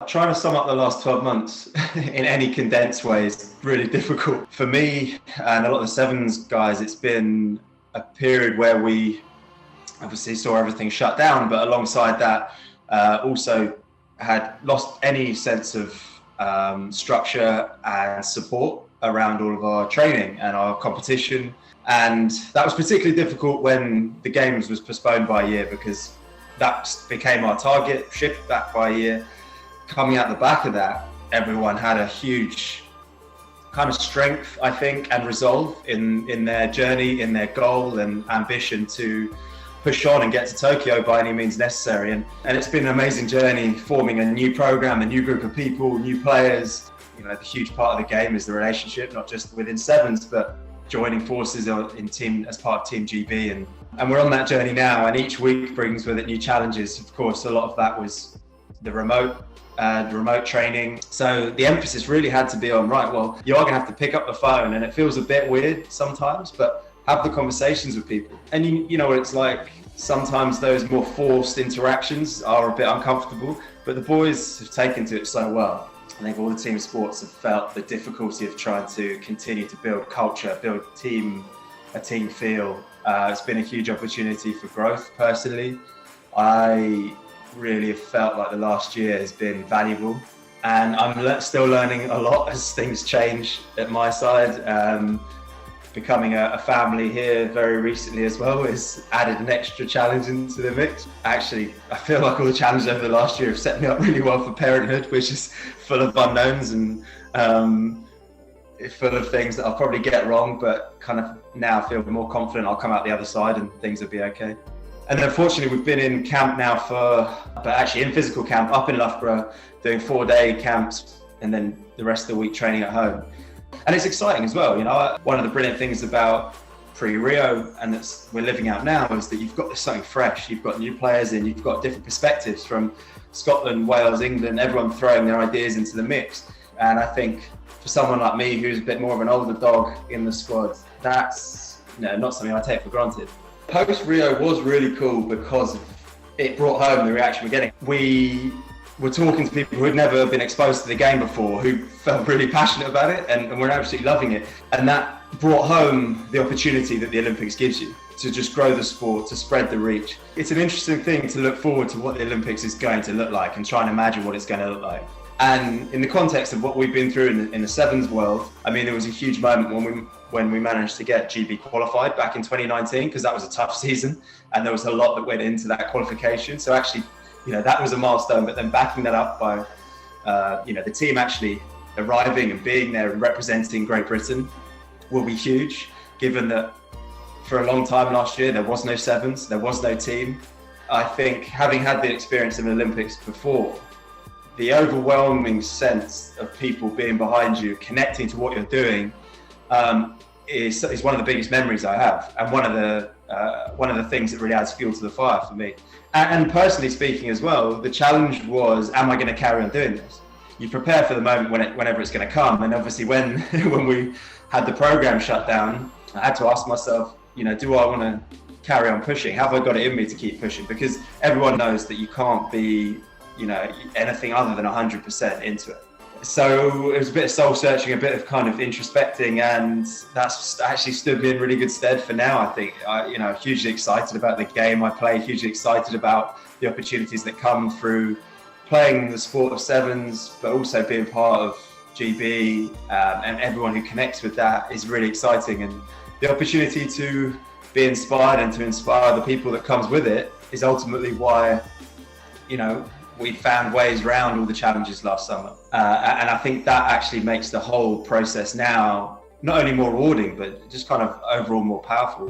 Trying to sum up the last 12 months in any condensed way is really difficult. For me and a lot of the Sevens guys, it's been a period where we obviously saw everything shut down, but alongside that, also had lost any sense of structure and support around all of our training and our competition. And that was particularly difficult when the Games was postponed by a year, because that became our target, shift back by a year. Coming out the back of that, everyone had a huge kind of strength, I think, and resolve in their journey, in their goal and ambition to push on and get to Tokyo by any means necessary. And it's been an amazing journey, forming a new program, a new group of people, new players. You know, the huge part of the game is the relationship, not just within Sevens, but joining forces in team as part of Team GB. And we're on that journey now, and each week brings with it new challenges. Of course, a lot of that was the remote training. So the emphasis really had to be on, right, well, you are going to have to pick up the phone, and it feels a bit weird sometimes, but have the conversations with people. And you know what it's like. Sometimes those more forced interactions are a bit uncomfortable, but the boys have taken to it so well. I think all the team sports have felt the difficulty of trying to continue to build culture, build a team feel. It's been a huge opportunity for growth personally. I really have felt like the last year has been valuable, and I'm still learning a lot as things change at my side. Becoming a family here very recently as well has added an extra challenge into the mix. Actually, I feel like all the challenges over the last year have set me up really well for parenthood, which is full of unknowns and full of things that I'll probably get wrong, but kind of now feel more confident I'll come out the other side and things will be okay. And then fortunately, we've been in camp now but actually in physical camp up in Loughborough, doing 4-day camps and then the rest of the week training at home. And it's exciting as well. You know, one of the brilliant things about pre-Rio, and that's we're living out now, is that you've got something fresh. You've got new players in, you've got different perspectives from Scotland, Wales, England, everyone throwing their ideas into the mix. And I think for someone like me, who's a bit more of an older dog in the squad, that's not something I take for granted. Post-Rio was really cool because it brought home the reaction we're getting. We were talking to people who had never been exposed to the game before, who felt really passionate about it, and we're absolutely loving it. And that brought home the opportunity that the Olympics gives you to just grow the sport, to spread the reach. It's an interesting thing to look forward to what the Olympics is going to look like and try and imagine what it's going to look like. And in the context of what we've been through in the Sevens world, I mean, there was a huge moment when we managed to get GB qualified back in 2019, because that was a tough season and there was a lot that went into that qualification. So actually, that was a milestone, but then backing that up by, the team actually arriving and being there and representing Great Britain will be huge, given that for a long time last year, there was no Sevens, there was no team. I think having had the experience of an Olympics before, the overwhelming sense of people being behind you, connecting to what you're doing, is one of the biggest memories I have, and one of the things that really adds fuel to the fire for me. And personally speaking as well, the challenge was, am I going to carry on doing this? You prepare for the moment whenever it's going to come, and obviously when we had the program shut down, I had to ask myself, do I want to carry on pushing? Have I got it in me to keep pushing? Because everyone knows that you can't be anything other than 100% into it. So it was a bit of soul searching, a bit of kind of introspecting, and that's actually stood me in really good stead for now. I think, hugely excited about the game I play, hugely excited about the opportunities that come through playing the sport of Sevens, but also being part of GB, and everyone who connects with that is really exciting. And the opportunity to be inspired and to inspire the people that comes with it is ultimately why, we found ways around all the challenges last summer. And I think that actually makes the whole process now not only more rewarding, but just kind of overall more powerful.